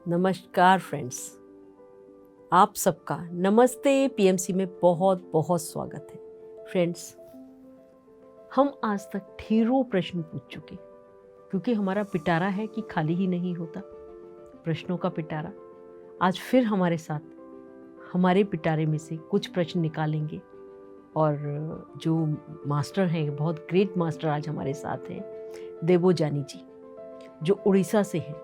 नमस्कार फ्रेंड्स, आप सबका नमस्ते पीएमसी में बहुत बहुत स्वागत है। फ्रेंड्स, हम आज तक ढेरों प्रश्न पूछ चुके क्योंकि हमारा पिटारा है कि खाली ही नहीं होता, प्रश्नों का पिटारा। आज फिर हमारे साथ हमारे पिटारे में से कुछ प्रश्न निकालेंगे और जो मास्टर हैं, बहुत ग्रेट मास्टर आज हमारे साथ हैं, देवोजानी जी, जो उड़ीसा से हैं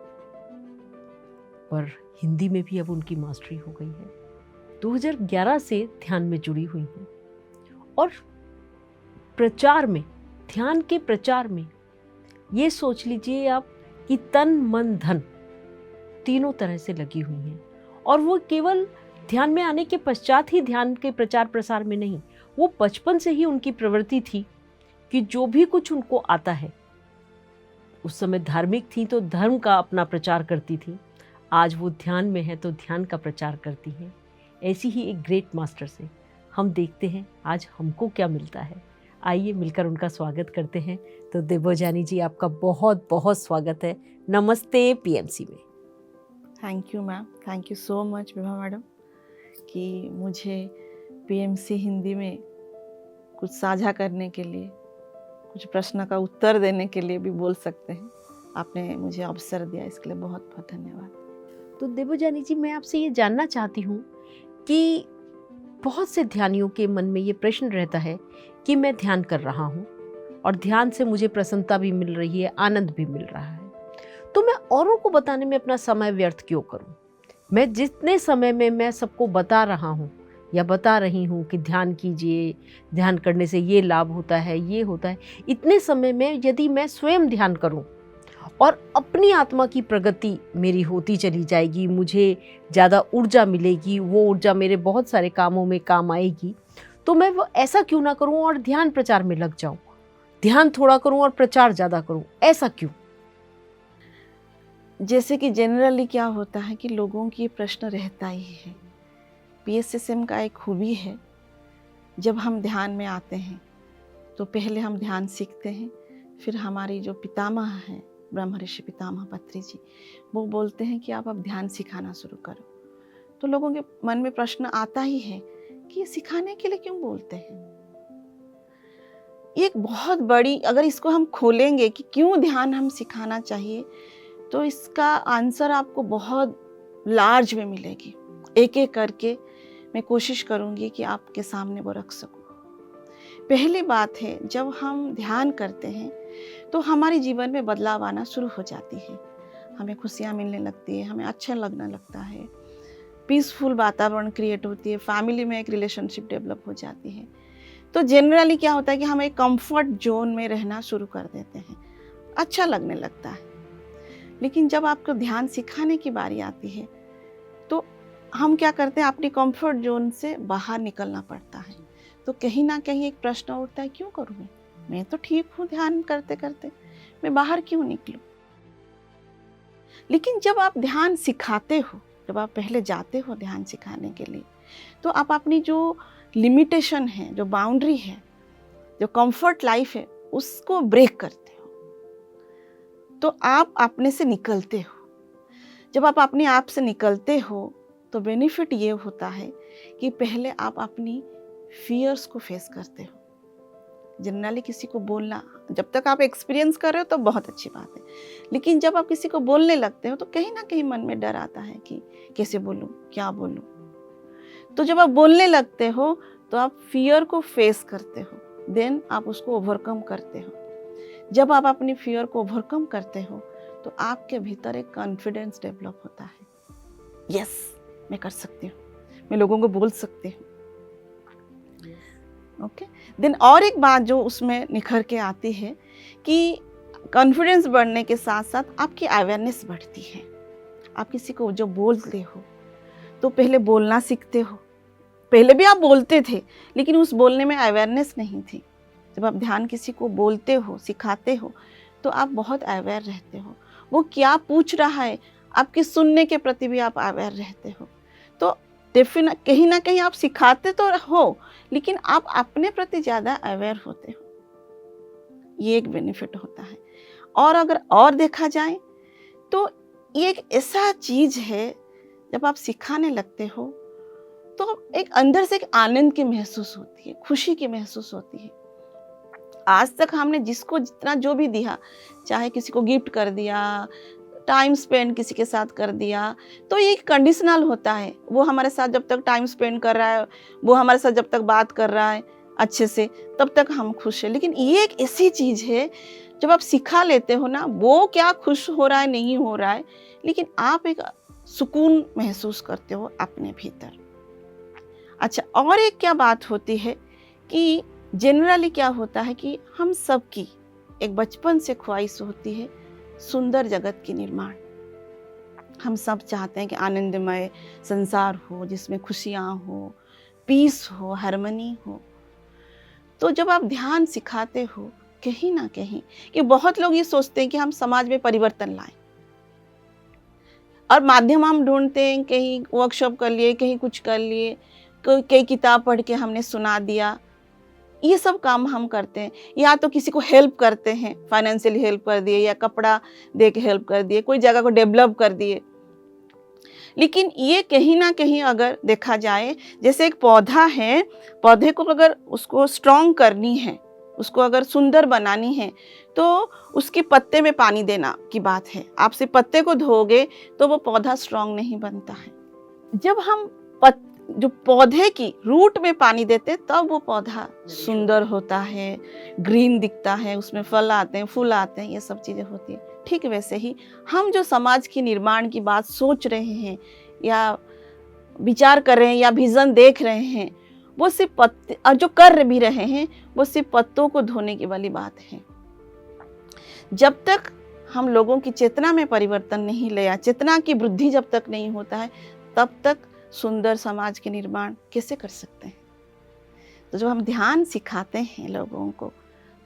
पर हिंदी में भी अब उनकी मास्टरी हो गई है। 2011 से ध्यान में जुड़ी हुई हैं और प्रचार में, ध्यान के प्रचार में ये सोच लीजिए आप कि तन मन धन तीनों तरह से लगी हुई हैं। और वो केवल ध्यान में आने के पश्चात ही ध्यान के प्रचार प्रसार में नहीं, वो बचपन से ही उनकी प्रवृत्ति थी कि जो भी कुछ उनको आता है, उस समय धार्मिक थी तो धर्म का अपना प्रचार करती थी, आज वो ध्यान में है तो ध्यान का प्रचार करती हैं। ऐसी ही एक ग्रेट मास्टर से हम देखते हैं आज हमको क्या मिलता है। आइए मिलकर उनका स्वागत करते हैं। तो देवोजानी जी, आपका बहुत बहुत स्वागत है। नमस्ते पीएमसी में। Thank you ma'am, thank you so much Vibha madam कि मुझे पीएमसी हिंदी में कुछ साझा करने के लिए, कुछ प्रश्न का उत्तर देने के लिए भी बोल सकते हैं। आपने मुझे अवसर दिया, इसके लिए बहुत बहुत धन्यवाद। तो देवोजानी जी, मैं आपसे ये जानना चाहती हूँ कि बहुत से ध्यानियों के मन में ये प्रश्न रहता है कि मैं ध्यान कर रहा हूँ और ध्यान से मुझे प्रसन्नता भी मिल रही है, आनंद भी मिल रहा है, तो मैं औरों को बताने में अपना समय व्यर्थ क्यों करूँ? मैं जितने समय में मैं सबको बता रहा हूँ या बता रही हूँ कि ध्यान कीजिए, ध्यान करने से ये लाभ होता है, ये होता है, इतने समय में यदि मैं स्वयं ध्यान करूँ और अपनी आत्मा की प्रगति मेरी होती चली जाएगी, मुझे ज़्यादा ऊर्जा मिलेगी, वो ऊर्जा मेरे बहुत सारे कामों में काम आएगी, तो मैं वो ऐसा क्यों ना करूं और ध्यान प्रचार में लग जाऊं? ध्यान थोड़ा करूं और प्रचार ज़्यादा करूं, ऐसा क्यों? जैसे कि जनरली क्या होता है कि लोगों की ये प्रश्न रहता ही है। पीएसएसएम का एक खूबी है, जब हम ध्यान में आते हैं तो पहले हम ध्यान सीखते हैं, फिर हमारी जो पितामह हैं, ब्रह्म ऋषि पितामह पत्री जी, वो बोलते हैं कि आप अब ध्यान सिखाना शुरू करो। तो लोगों के मन में प्रश्न आता ही है कि ये सिखाने के लिए क्यों बोलते हैं। ये एक बहुत बड़ी, अगर इसको हम खोलेंगे कि क्यों ध्यान हम सिखाना चाहिए, तो इसका आंसर आपको बहुत लार्ज में मिलेगी। एक एक करके मैं कोशिश करूंगी कि आपके सामने वो रख सकूं। पहली बात है, जब हम ध्यान करते हैं तो हमारे जीवन में बदलाव आना शुरू हो जाती है। हमें खुशियाँ मिलने लगती है, हमें अच्छा लगने लगता है, पीसफुल वातावरण क्रिएट होती है, फैमिली में एक रिलेशनशिप डेवलप हो जाती है। तो जनरली क्या होता है कि हम एक कंफर्ट जोन में रहना शुरू कर देते हैं, अच्छा लगने लगता है। लेकिन जब आपको ध्यान सिखाने की बारी आती है तो हम क्या करते हैं, अपनी कंफर्ट जोन से बाहर निकलना पड़ता है। तो कहीं ना कहीं एक प्रश्न उठता है, क्यों करूँ मैं तो ठीक हूँ ध्यान करते करते, मैं बाहर क्यों निकलूं? लेकिन जब आप ध्यान सिखाते हो, जब आप पहले जाते हो ध्यान सिखाने के लिए, तो आप अपनी जो लिमिटेशन है, जो बाउंड्री है, जो कंफर्ट लाइफ है, उसको ब्रेक करते हो। तो आप अपने से निकलते हो। जब आप अपने आप से निकलते हो तो बेनिफिट ये होता है कि पहले आप अपनी फियर्स को फेस करते हो। जनरली किसी को बोलना, जब तक आप एक्सपीरियंस कर रहे हो तो बहुत अच्छी बात है, लेकिन जब आप किसी को बोलने लगते हो तो कहीं ना कहीं मन में डर आता है कि कैसे बोलूं, क्या बोलूं। तो जब आप बोलने लगते हो तो आप फियर को फेस करते हो, देन आप उसको ओवरकम करते हो। जब आप अपनी फियर को ओवरकम करते हो तो आपके भीतर एक कॉन्फिडेंस डेवलप होता है। यस, मैं कर सकती हूँ, मैं लोगों को बोल सकती हूँ। ओके, देन और एक बात जो उसमें निखर के आती है कि कॉन्फिडेंस बढ़ने के साथ साथ आपकी अवेयरनेस बढ़ती है। आप किसी को जो बोलते हो तो पहले बोलना सीखते हो। पहले भी आप बोलते थे, लेकिन उस बोलने में अवेयरनेस नहीं थी। जब आप ध्यान किसी को बोलते हो, सिखाते हो, तो आप बहुत अवेयर रहते हो। वो क्या पूछ रहा है, आपके सुनने के प्रति भी आप अवेयर रहते हो। तो डेफिनेट कहीं ना कहीं आप सिखाते तो हो, लेकिन आप अपने प्रति ज़्यादा अवेयर होते हो। ये एक बेनिफिट होता है। और अगर और देखा जाए तो ये एक ऐसा चीज है, जब आप सिखाने लगते हो तो एक अंदर से एक आनंद की महसूस होती है, खुशी की महसूस होती है। आज तक हमने जिसको जितना जो भी दिया, चाहे किसी को गिफ्ट कर दिया, टाइम स्पेंड किसी के साथ कर दिया, तो ये कंडीशनल होता है। वो हमारे साथ जब तक टाइम स्पेंड कर रहा है, वो हमारे साथ जब तक बात कर रहा है अच्छे से, तब तक हम खुश हैं। लेकिन ये एक ऐसी चीज़ है, जब आप सिखा लेते हो ना, वो क्या खुश हो रहा है नहीं हो रहा है, लेकिन आप एक सुकून महसूस करते हो अपने भीतर। अच्छा, और एक क्या बात होती है कि जनरली क्या होता है कि हम सबकी एक बचपन से ख्वाहिश होती है सुंदर जगत की निर्माण। हम सब चाहते हैं कि आनंदमय संसार हो, जिसमें खुशियाँ हो, पीस हो, हार्मनी हो। तो जब आप ध्यान सिखाते हो, कहीं ना कहीं कि बहुत लोग ये सोचते हैं कि हम समाज में परिवर्तन लाएं, और माध्यम हम ढूंढते हैं, कहीं वर्कशॉप कर लिए, कहीं कुछ कर लिए, कई किताब पढ़ के हमने सुना दिया, ये सब काम हम करते हैं। या तो किसी को हेल्प करते हैं, फाइनेंशियली हेल्प कर दिए, या कपड़ा दे के हेल्प कर दिए, कोई जगह को डेवलप कर दिए। लेकिन ये कहीं ना कहीं अगर देखा जाए, जैसे एक पौधा है, पौधे को अगर उसको स्ट्रॉन्ग करनी है, उसको अगर सुंदर बनानी है, तो उसके पत्ते में पानी देना की बात है। आप सिर्फ पत्ते को धोगे तो वो पौधा स्ट्रॉन्ग नहीं बनता है। जब हम जो पौधे की रूट में पानी देते, तब वो पौधा सुंदर होता है, ग्रीन दिखता है, उसमें फल आते हैं, फूल आते हैं, ये सब चीज़ें होती है। ठीक वैसे ही हम जो समाज की निर्माण की बात सोच रहे हैं, या विचार कर रहे हैं, या विजन देख रहे हैं, वो सिर्फ पत्ते, और जो कर भी रहे हैं वो सिर्फ पत्तों को धोने की वाली बात है। जब तक हम लोगों की चेतना में परिवर्तन नहीं लाया, चेतना की वृद्धि जब तक नहीं होता है, तब तक सुंदर समाज के निर्माण कैसे कर सकते हैं। तो जब हम ध्यान सिखाते हैं लोगों को,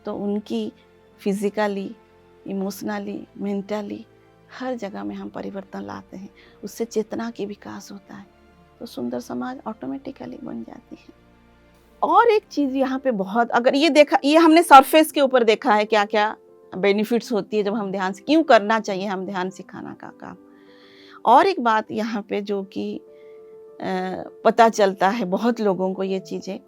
तो उनकी फिजिकली, इमोशनली, मेंटली हर जगह में हम परिवर्तन लाते हैं। उससे चेतना की विकास होता है, तो सुंदर समाज ऑटोमेटिकली बन जाती है। और एक चीज़ यहाँ पे बहुत, अगर ये देखा, ये हमने सरफेस के ऊपर देखा है क्या क्या बेनिफिट्स होती है जब हम ध्यान, क्यों करना चाहिए हम ध्यान सिखाना का काम। और एक बात यहाँ पे जो कि पता चलता है बहुत लोगों को, ये चीज़ें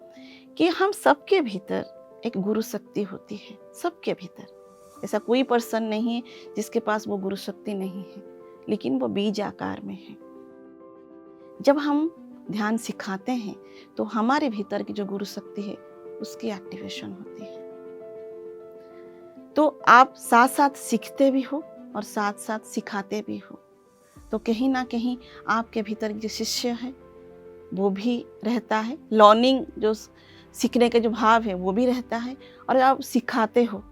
कि हम सबके भीतर एक गुरु शक्ति होती है, सबके भीतर। ऐसा कोई पर्सन नहीं है जिसके पास वो गुरु शक्ति नहीं है, लेकिन वो बीज आकार में है। जब हम ध्यान सिखाते हैं तो हमारे भीतर की जो गुरु शक्ति है उसकी एक्टिवेशन होती है। तो आप साथ साथ सीखते भी हो और साथ साथ सिखाते भी हो, तो कहीं ना कहीं आपके भीतर जो शिष्य है वो भी रहता है, लर्निंग जो सीखने के जो भाव है वो भी रहता है, और आप सिखाते हो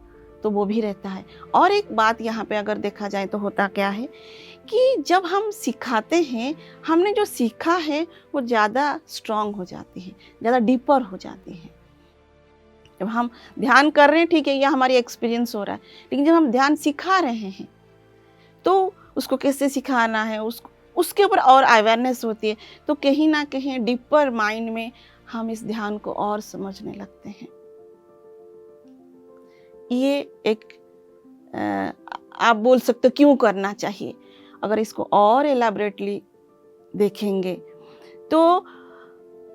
तो वो भी रहता है। और एक बात यहाँ पे अगर देखा जाए तो होता क्या है कि जब हम सिखाते हैं, हमने जो सीखा है वो ज़्यादा स्ट्रॉन्ग हो जाती है, ज़्यादा डीपर हो जाती है। जब हम ध्यान कर रहे हैं, ठीक है, यह हमारी एक्सपीरियंस हो रहा है, लेकिन जब हम ध्यान सिखा रहे हैं तो उसको कैसे सिखाना है, उसके ऊपर और अवेयरनेस होती है। तो कहीं ना कहीं डीपर माइंड में हम इस ध्यान को और समझने लगते हैं। ये एक आप बोल सकते हो क्यों करना चाहिए। अगर इसको और एलाबरेटली देखेंगे तो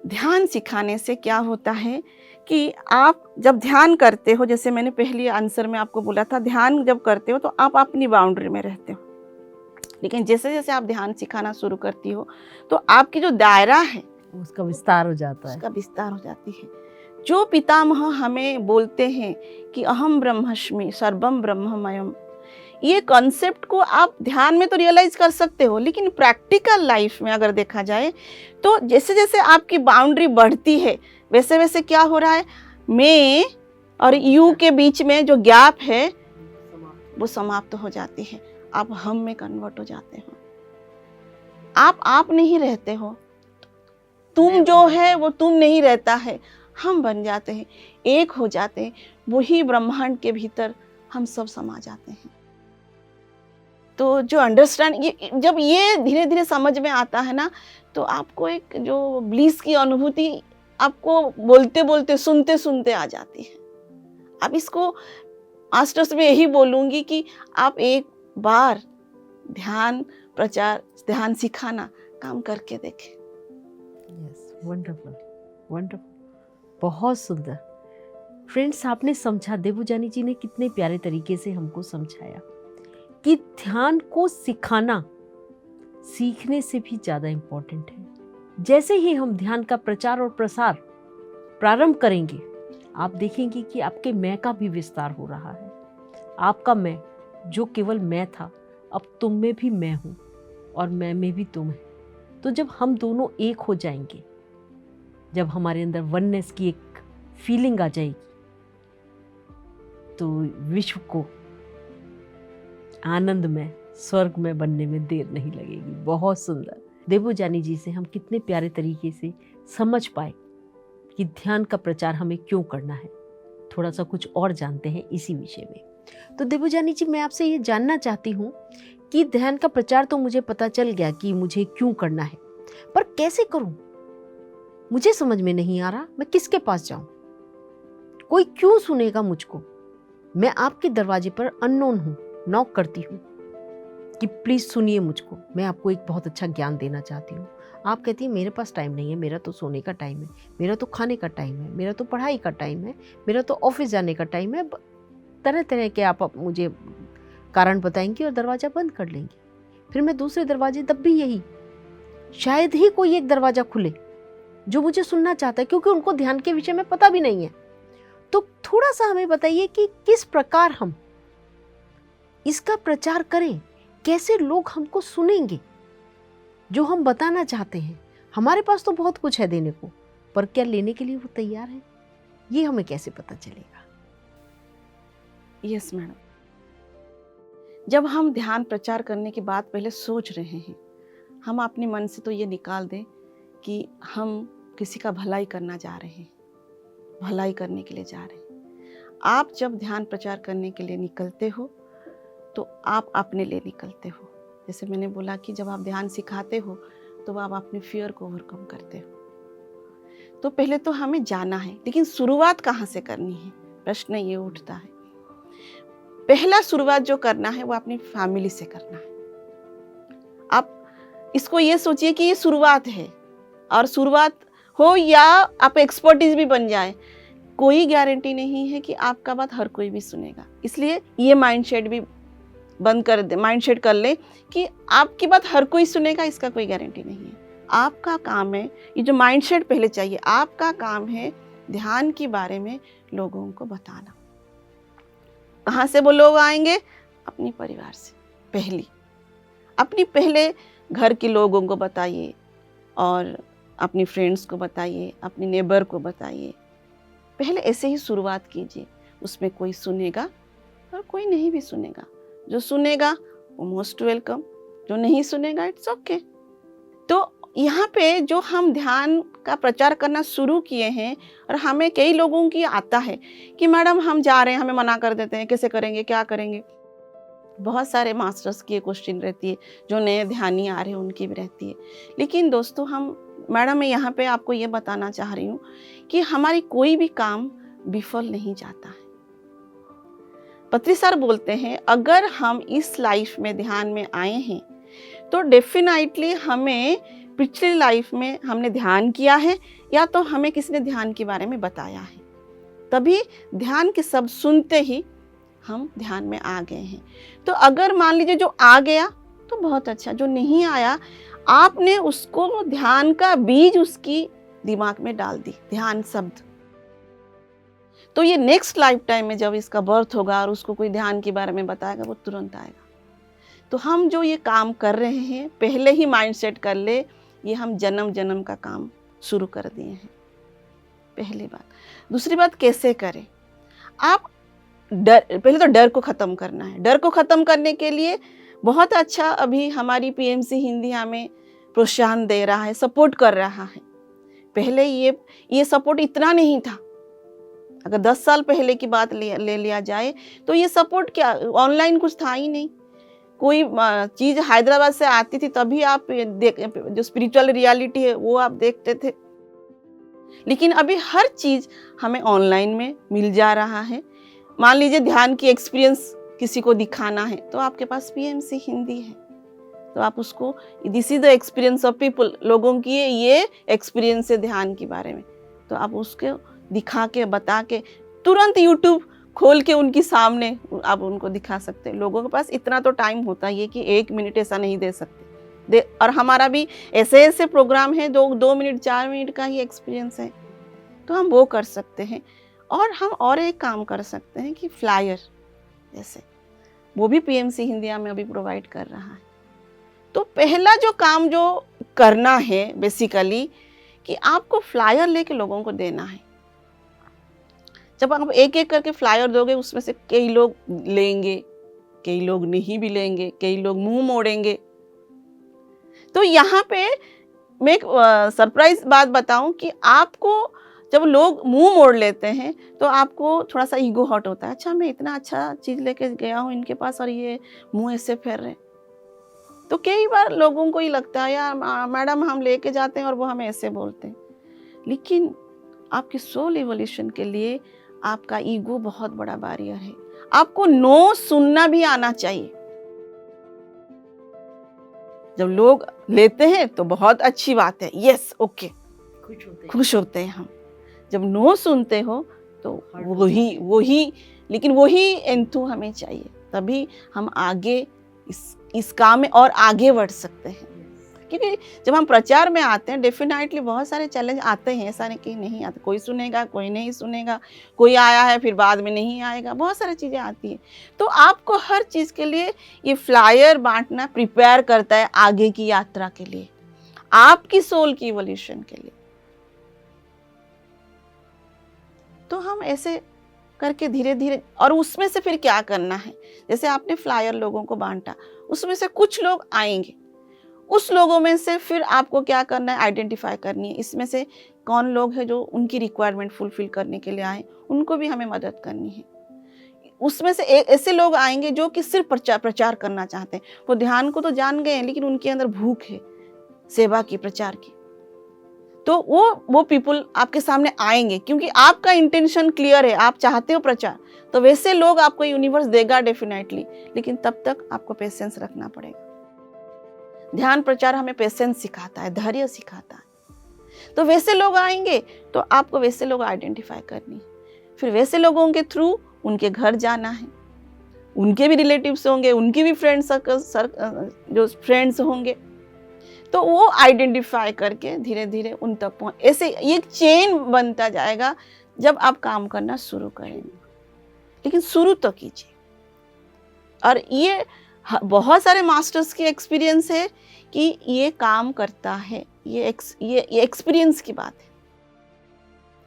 ध्यान सिखाने से क्या होता है कि आप जब ध्यान करते हो, जैसे मैंने पहले आंसर में आपको बोला था, ध्यान जब करते हो तो आप अपनी बाउंड्री में रहते हो, लेकिन जैसे जैसे आप ध्यान सिखाना शुरू करती हो तो आपकी जो दायरा है उसका विस्तार हो जाता है, उसका विस्तार हो जाती है। जो पितामह हमें बोलते हैं कि अहम ब्रह्मस्मि सर्वम ब्रह्ममयम, ये कॉन्सेप्ट को आप ध्यान में तो रियलाइज कर सकते हो, लेकिन प्रैक्टिकल लाइफ में अगर देखा जाए तो जैसे जैसे आपकी बाउंड्री बढ़ती है, वैसे वैसे क्या हो रहा है, मैं और यू के बीच में जो गैप है वो समाप्त हो जाती है। आप हम में कन्वर्ट हो जाते हो। आप नहीं रहते हो, तुम जो है वो तुम नहीं रहता है, हम बन जाते हैं, एक हो जाते हैं। वही ब्रह्मांड के भीतर हम सब समा जाते हैं। तो जो अंडरस्टैंड, ये जब ये धीरे धीरे समझ में आता है ना, तो आपको एक जो ब्लिस की अनुभूति आपको बोलते बोलते सुनते सुनते आ जाती है। अब इसको मास्टर्स में यही बोलूँगी कि आप एक बार ध्यान प्रचार, ध्यान सिखाना काम करके देखें। यस, वंडरफुल, वंडरफुल, बहुत सुंदर। फ्रेंड्स, आपने समझा, देवूजानी जी ने कितने प्यारे तरीके से हमको समझाया कि ध्यान को सिखाना सीखने से भी ज़्यादा इम्पोर्टेंट है। जैसे ही हम ध्यान का प्रचार और प्रसार प्रारंभ करेंगे, आप देखेंगे कि आपके मैं का भी विस्तार हो रहा है। आपका मैं, जो केवल मैं था, अब तुम में भी मैं हूँ और मैं में भी तुम है। तो जब हम दोनों एक हो जाएंगे, जब हमारे अंदर वननेस की एक फीलिंग आ जाएगी, तो विश्व को आनंद में, स्वर्ग में बनने में देर नहीं लगेगी। बहुत सुंदर। देवूजानी जी से हम कितने प्यारे तरीके से समझ पाए कि ध्यान का प्रचार हमें क्यों करना है। थोड़ा सा कुछ और जानते हैं इसी विषय में। तो देवूजानी जी, मैं आपसे ये जानना चाहती हूँ कि ध्यान का प्रचार तो मुझे पता चल गया कि मुझे क्यों करना है, पर कैसे करूं? मुझे समझ में नहीं आ रहा, मैं किसके पास जाऊं? कोई क्यों सुनेगा मुझको? मैं आपके दरवाजे पर अननोन हूं, नॉक करती हूं कि प्लीज सुनिए मुझको, मैं आपको एक बहुत अच्छा ज्ञान देना चाहती हूँ। आप कहती है मेरे पास टाइम नहीं है, मेरा तो सोने का टाइम है, मेरा तो खाने का टाइम है, मेरा तो पढ़ाई का टाइम है, मेरा तो ऑफिस जाने का टाइम है। तरह तरह के आप मुझे कारण बताएंगी और दरवाज़ा बंद कर लेंगी। फिर मैं दूसरे दरवाजे, तब भी यही, शायद ही कोई एक दरवाज़ा खुले जो मुझे सुनना चाहता है, क्योंकि उनको ध्यान के विषय में पता भी नहीं है। तो थोड़ा सा हमें बताइए कि किस प्रकार हम इसका प्रचार करें, कैसे लोग हमको सुनेंगे जो हम बताना चाहते हैं। हमारे पास तो बहुत कुछ है देने को, पर क्या लेने के लिए वो तैयार है, ये हमें कैसे पता चलेगा? यस मैडम, जब हम ध्यान प्रचार करने की बात पहले सोच रहे हैं, हम अपने मन से तो ये निकाल दें कि हम किसी का भलाई करना जा रहे हैं, भलाई करने के लिए जा रहे हैं। आप जब ध्यान प्रचार करने के लिए निकलते हो तो आप अपने लिए निकलते हो। जैसे मैंने बोला कि जब आप ध्यान सिखाते हो तो आप अपने फियर को ओवरकम करते हो। तो पहले तो हमें जाना है, लेकिन शुरुआत कहाँ से करनी है, प्रश्न ये उठता है। पहला शुरुआत जो करना है वो अपनी फैमिली से करना है। आप इसको ये सोचिए कि ये शुरुआत है, और शुरुआत हो या आप एक्सपर्टीज भी बन जाए, कोई गारंटी नहीं है कि आपका बात हर कोई भी सुनेगा। इसलिए ये माइंडसेट भी बंद कर दे, माइंडसेट कर ले कि आपकी बात हर कोई सुनेगा, इसका कोई गारंटी नहीं है। आपका काम है, ये जो माइंडसेट पहले चाहिए, आपका काम है ध्यान के बारे में लोगों को बताना। कहाँ से वो लोग आएंगे? अपनी परिवार से। पहले घर के लोगों को बताइए, और अपनी फ्रेंड्स को बताइए, अपनी नेबर को बताइए। पहले ऐसे ही शुरुआत कीजिए। उसमें कोई सुनेगा और कोई नहीं भी सुनेगा। जो सुनेगा वो मोस्ट वेलकम, जो नहीं सुनेगा इट्स ओके। तो यहाँ पे जो हम ध्यान का प्रचार करना शुरू किए हैं, और हमें कई लोगों की आता है कि मैडम हम जा रहे हैं, हमें मना कर देते हैं, कैसे करेंगे, क्या करेंगे। बहुत सारे मास्टर्स की क्वेश्चन रहती है, जो नए ध्यानी आ रहे हैं उनकी भी रहती है। लेकिन दोस्तों, मैडम मैं यहाँ पे आपको ये बताना चाह रही हूँ कि हमारी कोई भी काम विफल नहीं जाता है। पत्री सर बोलते हैं, अगर हम इस लाइफ में ध्यान में आए हैं तो डेफिनेटली हमें पिछली लाइफ में हमने ध्यान किया है, या तो हमें किसी ने ध्यान के बारे में बताया है, तभी ध्यान के शब्द सुनते ही हम ध्यान में आ गए हैं। तो अगर मान लीजिए जो आ गया तो बहुत अच्छा, जो नहीं आया आपने उसको ध्यान का बीज उसकी दिमाग में डाल दी, ध्यान शब्द। तो ये नेक्स्ट लाइफ टाइम में जब इसका बर्थ होगा और उसको कोई ध्यान के बारे में बताएगा, वो तुरंत आएगा। तो हम जो ये काम कर रहे हैं, पहले ही माइंडसेट कर ले, ये हम जन्म जन्म का काम शुरू कर दिए हैं। पहली बात। दूसरी बात, कैसे करें? आप पहले तो डर को ख़त्म करना है। डर को ख़त्म करने के लिए बहुत अच्छा अभी हमारी पीएमसी हिंदी हमें प्रोत्साहन दे रहा है, सपोर्ट कर रहा है। पहले ये सपोर्ट इतना नहीं था। अगर 10 साल पहले की बात ले लिया जाए तो ये सपोर्ट क्या, ऑनलाइन कुछ था ही नहीं। कोई चीज़ हैदराबाद से आती थी तभी आप जो स्पिरिचुअल रियलिटी है वो आप देखते थे। लेकिन अभी हर चीज़ हमें ऑनलाइन में मिल जा रहा है। मान लीजिए ध्यान की एक्सपीरियंस किसी को दिखाना है तो आपके पास पीएमसी हिंदी है, तो आप उसको, this is the experience of people, लोगों की ये एक्सपीरियंस है ध्यान के बारे में, तो आप उसको दिखा के बता के तुरंत यूट्यूब खोल के उनके सामने आप उनको दिखा सकते हैं। लोगों के पास इतना तो टाइम होता है कि 1 मिनट ऐसा नहीं दे सकते और हमारा भी ऐसे ऐसे प्रोग्राम है जो 2 मिनट 4 मिनट का ही एक्सपीरियंस है, तो हम वो कर सकते हैं। और हम और एक काम कर सकते हैं कि फ्लायर जैसे वो भी पीएमसी हिंदिया में अभी प्रोवाइड कर रहा है। तो पहला जो काम जो करना है बेसिकली कि आपको फ्लायर लेके लोगों को देना है। जब आप एक एक करके फ्लायर दोगे उसमें से कई लोग लेंगे, कई लोग नहीं भी लेंगे, कई लोग मुंह मोड़ेंगे। तो यहाँ पे मैं एक सरप्राइज बात बताऊं कि आपको जब लोग मुंह मोड़ लेते हैं तो आपको थोड़ा सा ईगो हर्ट होता है, अच्छा मैं इतना अच्छा चीज़ लेके गया हूँ इनके पास और ये मुंह ऐसे फेर रहे। तो कई बार लोगों को ही लगता है यार मैडम हम लेके जाते हैं और वो हमें ऐसे बोलते हैं, लेकिन आपकी सोल इवोल्यूशन के लिए आपका ईगो बहुत बड़ा बैरियर है। आपको नो सुनना भी आना चाहिए। जब लोग लेते हैं तो बहुत अच्छी बात है, यस ओके, खुश होते हैं हम। जब नो सुनते हो तो वही लेकिन वही एंथू हमें चाहिए, तभी हम आगे इस काम में और आगे बढ़ सकते हैं। क्योंकि जब हम प्रचार में आते हैं डेफिनेटली बहुत सारे चैलेंज आते हैं, ऐसा नहीं कि नहीं आते, कोई सुनेगा कोई नहीं सुनेगा, कोई आया है फिर बाद में नहीं आएगा, बहुत सारी चीज़ें आती हैं। तो आपको हर चीज़ के लिए ये फ्लायर बांटना प्रिपेयर करता है आगे की यात्रा के लिए, आपकी सोल की इवोल्यूशन के लिए। तो हम ऐसे करके धीरे धीरे, और उसमें से फिर क्या करना है, जैसे आपने फ्लायर लोगों को बांटा, उसमें से कुछ लोग आएंगे, उस लोगों में से फिर आपको क्या करना है, आइडेंटिफाई करनी है इसमें से कौन लोग हैं जो उनकी रिक्वायरमेंट फुलफिल करने के लिए आए, उनको भी हमें मदद करनी है। उसमें से ऐसे लोग आएंगे जो कि सिर्फ प्रचार करना चाहते हैं, वो ध्यान को तो जान गए हैं लेकिन उनके अंदर भूख है सेवा की, प्रचार की, तो वो पीपल आपके सामने आएंगे क्योंकि आपका इंटेंशन क्लियर है, आप चाहते हो प्रचार। तो वैसे लोग आपको यूनिवर्स देगा डेफिनेटली, लेकिन तब तक आपको पेशेंस रखना पड़ेगा। ध्यान प्रचार हमें पेशेंस सिखाता है, धैर्य सिखाता है। तो वैसे लोग आएंगे तो आपको वैसे लोग आइडेंटिफाई करनी है, फिर वैसे लोगों के थ्रू उनके घर जाना है, उनके भी रिलेटिव्स होंगे, उनके भी फ्रेंड सर्कल जो फ्रेंड्स होंगे, तो वो आइडेंटिफाई करके धीरे धीरे उन तक पहुँच, ऐसे एक चेन बनता जाएगा जब आप काम करना शुरू करेंगे। लेकिन शुरू तो कीजिए। और ये बहुत सारे मास्टर्स की एक्सपीरियंस है कि ये काम करता है, ये एक्सपीरियंस की बात है।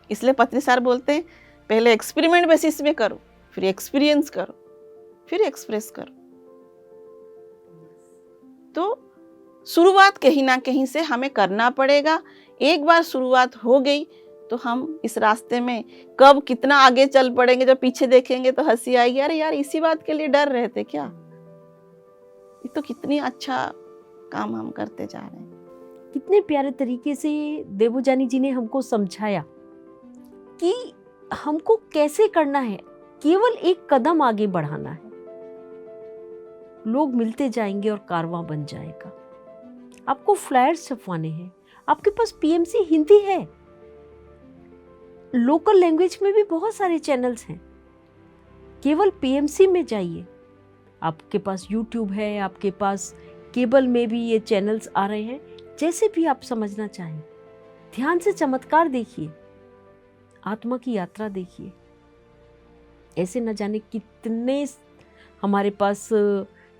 इसलिए पत्नी सर बोलते हैं पहले एक्सपेरिमेंट बेसिस में करो, फिर एक्सपीरियंस करो, फिर एक्सप्रेस करो। तो शुरुआत कहीं ना कहीं से हमें करना पड़ेगा। एक बार शुरुआत हो गई तो हम इस रास्ते में कब कितना आगे चल पड़ेंगे, जब पीछे देखेंगे तो हंसी आएगी, अरे यार इसी बात के लिए डर रहे थे क्या, ये तो कितनी अच्छा काम हम करते जा रहे हैं। कितने प्यारे तरीके से देवोजानी जी ने हमको समझाया कि हमको कैसे करना है, केवल एक कदम आगे बढ़ाना है, लोग मिलते जाएंगे और कारवां बन जाएगा। आपको फ्लायर्स छपवाने हैं, आपके पास पीएमसी हिंदी है, लोकल लैंग्वेज में भी बहुत सारे चैनल्स हैं, केवल पीएमसी में जाइए। आपके पास यूट्यूब है, आपके पास केबल में भी ये चैनल्स आ रहे हैं, जैसे भी आप समझना चाहें। ध्यान से चमत्कार देखिए, आत्मा की यात्रा देखिए। ऐसे न जाने कितने हमारे पास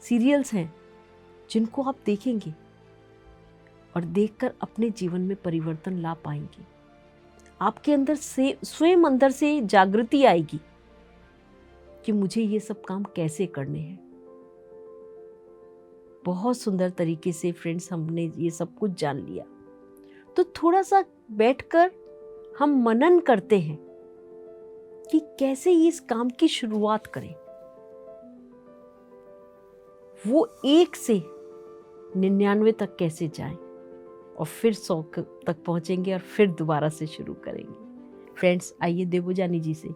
सीरियल्स हैं जिनको आप देखेंगे और देखकर अपने जीवन में परिवर्तन ला पाएंगे। आपके अंदर से स्वयं अंदर से जागृति आएगी कि मुझे ये सब काम कैसे करने हैं। बहुत सुंदर तरीके से फ्रेंड्स हमने ये सब कुछ जान लिया। तो थोड़ा सा बैठकर हम मनन करते हैं कि कैसे इस काम की शुरुआत करें। वो 1 से 99 तक कैसे जाएं और फिर 100 तक पहुंचेंगे और फिर दोबारा से शुरू करेंगे। फ्रेंड्स, आइए देवोजानी जी से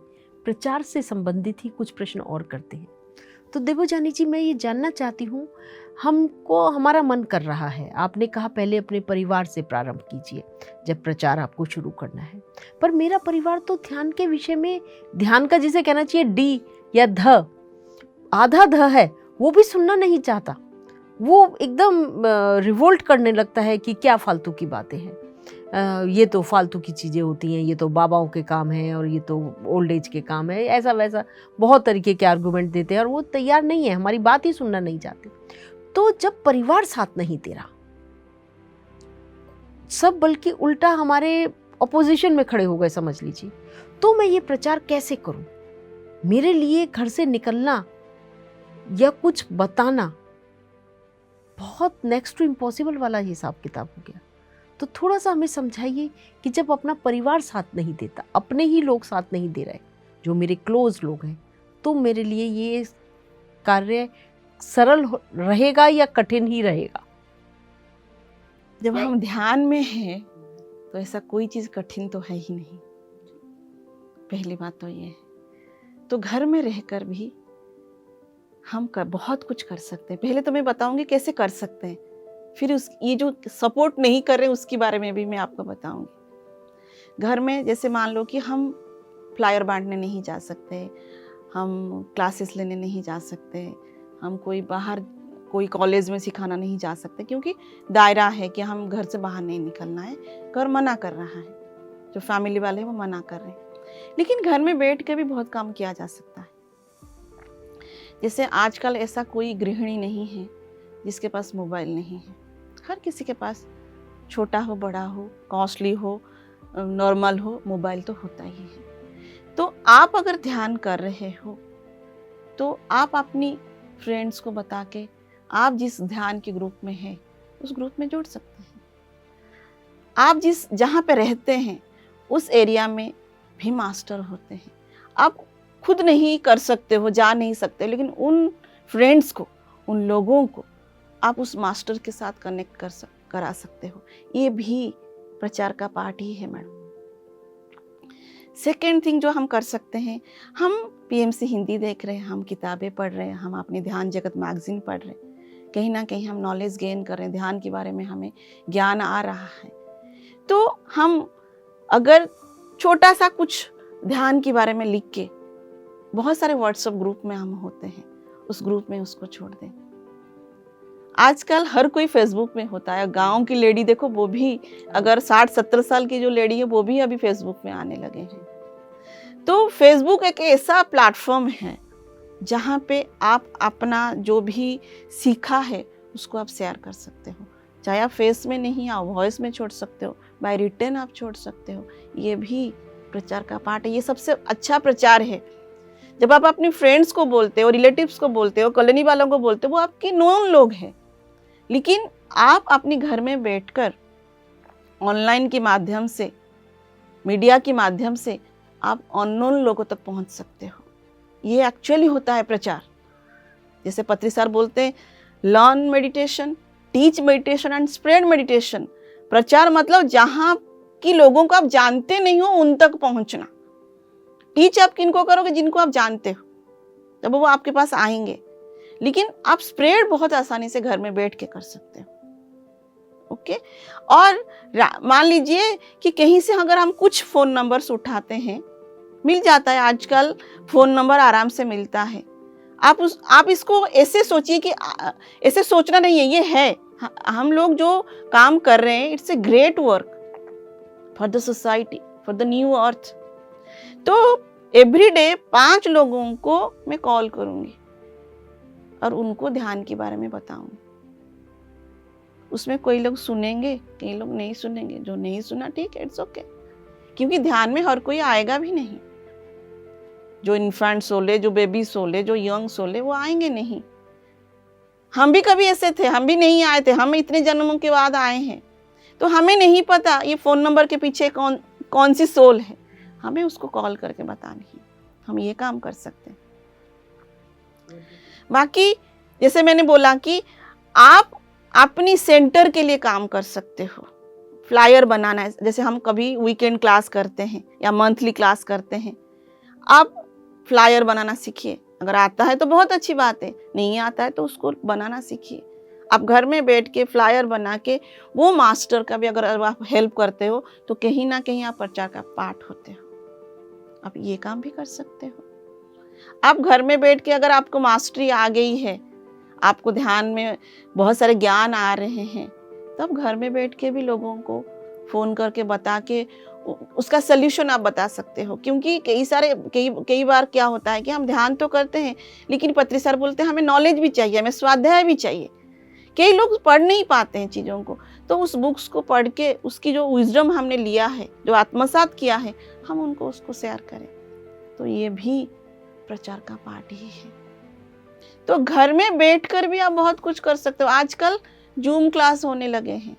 प्रचार से संबंधित ही कुछ प्रश्न और करते हैं। तो देवोजानी जी, मैं ये जानना चाहती हूँ, हमको हमारा मन कर रहा है, आपने कहा पहले अपने परिवार से प्रारंभ कीजिए जब प्रचार आपको शुरू करना है, पर मेरा परिवार तो ध्यान के विषय में, ध्यान का जिसे कहना चाहिए डी या ध, आधा ध है, वो भी सुनना नहीं चाहता। वो एकदम रिवोल्ट करने लगता है कि क्या फालतू की बातें हैं, ये तो फालतू की चीज़ें होती हैं, ये तो बाबाओं के काम है और ये तो ओल्ड एज के काम है, ऐसा वैसा बहुत तरीके के आर्गूमेंट देते हैं और वो तैयार नहीं है, हमारी बात ही सुनना नहीं चाहते। तो जब परिवार साथ नहीं दे रहा, सब बल्कि उल्टा हमारे ऑपोजिशन में खड़े हो गए समझ लीजिए, तो मैं ये प्रचार कैसे करूं? मेरे लिए घर से निकलना या कुछ बताना बहुत नेक्स्ट टू इम्पॉसिबल वाला हिसाब किताब हो गया। तो थोड़ा सा हमें समझाइए कि जब अपना परिवार साथ नहीं देता, अपने ही लोग साथ नहीं दे रहे, जो मेरे क्लोज लोग हैं, तो मेरे लिए ये कार्य सरल रहेगा या कठिन ही रहेगा? जब हम ध्यान में हैं तो ऐसा कोई चीज़ कठिन तो है ही नहीं। पहली बात तो ये है। तो घर में रहकर भी हम बहुत कुछ कर सकते हैं। पहले तो मैं बताऊंगी कैसे कर सकते हैं, फिर ये जो सपोर्ट नहीं कर रहे उसके बारे में भी मैं आपको बताऊंगी। घर में जैसे मान लो कि हम फ्लायर बांटने नहीं जा सकते, हम क्लासेस लेने नहीं जा सकते, हम कोई कॉलेज में सिखाना नहीं जा सकते, क्योंकि दायरा है कि हम घर से बाहर नहीं निकलना है, घर मना कर रहा है, जो फैमिली वाले हैं वो मना कर रहे हैं। लेकिन घर में बैठ के भी बहुत काम किया जा सकता है। जैसे आजकल ऐसा कोई गृहिणी नहीं है जिसके पास मोबाइल नहीं है। हर किसी के पास, छोटा हो बड़ा हो, कॉस्टली हो नॉर्मल हो, मोबाइल तो होता ही है। तो आप अगर ध्यान कर रहे हो तो आप अपनी फ्रेंड्स को बता के आप जिस ध्यान के ग्रुप में हैं उस ग्रुप में जोड़ सकते हैं। आप जहाँ पे रहते हैं उस एरिया में भी मास्टर होते हैं। आप खुद नहीं कर सकते हो, जा नहीं सकते, लेकिन उन फ्रेंड्स को, उन लोगों को आप उस मास्टर के साथ कनेक्ट करा सकते हो। ये भी प्रचार का पार्ट ही है मैडम। सेकेंड थिंग जो हम कर सकते हैं, हम पीएमसी हिंदी देख रहे हैं, हम किताबें पढ़ रहे हैं, हम अपनी ध्यान जगत मैगजीन पढ़ रहे हैं, कहीं ना कहीं हम नॉलेज गेन कर रहे हैं, ध्यान के बारे में हमें ज्ञान आ रहा है। तो हम अगर छोटा सा कुछ ध्यान के बारे में लिख के, बहुत सारे व्हाट्सएप ग्रुप में हम होते हैं, उस ग्रुप में उसको छोड़ दें। आजकल हर कोई फेसबुक में होता है। गांव की लेडी देखो, वो भी अगर 60-70 साल की जो लेडी है वो भी अभी फेसबुक में आने लगे हैं। तो फेसबुक एक ऐसा प्लेटफॉर्म है जहाँ पे आप अपना जो भी सीखा है उसको आप शेयर कर सकते हो। चाहे आप फेस में नहीं, आप वॉइस में छोड़ सकते हो, बाय रिटन आप छोड़ सकते हो। ये भी प्रचार का पार्ट है। ये सबसे अच्छा प्रचार है। जब आप अपनी फ्रेंड्स को बोलते हो, रिलेटिव्स को बोलते हो, कॉलोनी वालों को बोलते हो, वो आपके नोन लोग हैं, लेकिन आप अपने घर में बैठकर ऑनलाइन के माध्यम से, मीडिया के माध्यम से आप अननोन लोगों तक पहुंच सकते हो। ये एक्चुअली होता है प्रचार। जैसे पत्री सर बोलते हैं, learn meditation, teach meditation and spread meditation. प्रचार मतलब जहां की लोगों को आप जानते नहीं हो उन तक पहुंचना। टीच आप किनको करोगे? जिनको आप जानते हो, तब वो आपके पास आएंगे। लेकिन आप स्प्रेड बहुत आसानी से घर में बैठ के कर सकते हो। ओके। और मान लीजिए कि कहीं से अगर हम कुछ फोन नंबर्स उठाते हैं, मिल जाता है, आजकल फोन नंबर आराम से मिलता है। आप इसको ऐसे सोचिए कि ऐसे सोचना नहीं है, ये है। हम लोग जो काम कर रहे हैं, it's a great work for the society, for the new earth. तो एवरीडे 5 लोगों को मैं कॉल करूंगी और उनको ध्यान के बारे में बताऊंगी। उसमें कोई लोग सुनेंगे, कई लोग नहीं सुनेंगे। जो नहीं सुना, ठीक है, इट्स ओके, क्योंकि ध्यान में हर कोई आएगा भी नहीं। जो इन्फेंट सोल है, जो बेबी सोल है, जो यंग सोल है, वो आएंगे नहीं। हम भी कभी ऐसे थे, हम भी नहीं आए थे, हम इतने जन्मों के बाद आए हैं। तो हमें नहीं पता ये फोन नंबर के पीछे कौन सी सोल है, हमें उसको कॉल करके बतानी है। हम ये काम कर सकते हैं। बाकी जैसे मैंने बोला कि आप अपनी सेंटर के लिए काम कर सकते हो। फ्लायर बनाना है, जैसे हम कभी वीकेंड क्लास करते हैं या मंथली क्लास करते हैं, आप फ्लायर बनाना सीखिए। अगर आता है तो बहुत अच्छी बात है, नहीं आता है तो उसको बनाना सीखिए। आप घर में बैठ के फ्लायर बना के वो मास्टर का भी अगर आप हेल्प करते हो तो कहीं ना कहीं आप प्रचार का पार्ट होते हो। आप ये काम भी कर सकते हो। आप घर में बैठ के अगर आपको मास्टरी आ गई है, आपको ध्यान में बहुत सारे ज्ञान आ रहे हैं, तब घर में बैठ के भी लोगों को फ़ोन करके बता के उसका सल्यूशन आप बता सकते हो। क्योंकि कई बार क्या होता है कि हम ध्यान तो करते हैं, लेकिन पत्री सर बोलते हैं हमें नॉलेज भी चाहिए, हमें स्वाध्याय भी चाहिए। कई लोग पढ़ नहीं पाते हैं चीज़ों को, तो उस बुक्स को पढ़ के उसकी जो विजडम हमने लिया है, जो आत्मसात किया है, हम उनको उसको शेयर करें, तो ये भी प्रचार का पार्ट ही है। तो घर में बैठकर भी आप बहुत कुछ कर सकते हो। आजकल जूम क्लास होने लगे हैं,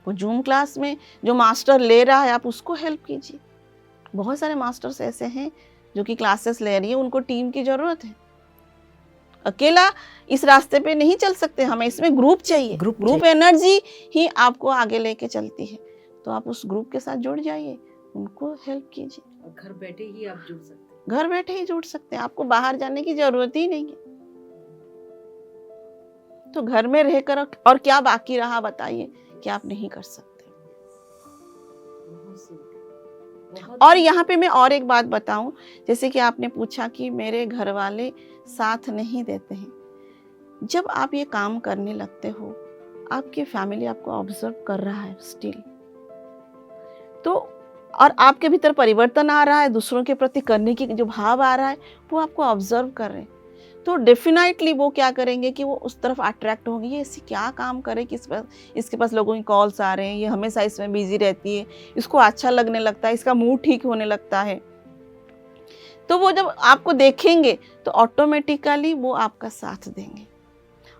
वो जूम क्लास में जो मास्टर ले रहा है आप उसको हेल्प कीजिए। बहुत सारे मास्टर्स ऐसे हैं जो कि क्लासेस ले रही है, उनको टीम की जरूरत है। अकेला इस रास्ते पे नहीं चल सकते, हमें इसमें ग्रुप चाहिए। ग्रुप एनर्जी ही आपको आगे लेके चलती है। तो आप उस ग्रुप के साथ जुड़ जाइए, उनको हेल्प कीजिए। घर बैठे ही आप जुड़ सकते हैं। घर बैठे ही जुड़ सकते हैं, आपको बाहर जाने की जरूरत ही नहीं है। तो घर में रहकर और क्या बाकी रहा बताइए कि आप नहीं कर सकते। और यहाँ पे मैं और एक बात बताऊं, जैसे कि आपने पूछा कि मेरे घर वाले साथ नहीं देते हैं। जब आप ये काम करने लगते हो, आपकी फैमिली आपको ऑब्जर्व कर रहा है स्टिल, तो और आपके भीतर परिवर्तन आ रहा है, दूसरों के प्रति करने की जो भाव आ रहा है वो आपको ऑब्जर्व कर रहे हैं, तो डेफिनेटली वो क्या करेंगे कि वो उस तरफ अट्रैक्ट होंगे। ये ऐसी क्या काम करे कि इसके पास लोगों की कॉल्स आ रहे हैं, ये हमेशा इसमें बिजी रहती है, इसको अच्छा लगने लगता है, इसका मूड ठीक होने लगता है। तो वो जब आपको देखेंगे तो ऑटोमेटिकली वो आपका साथ देंगे।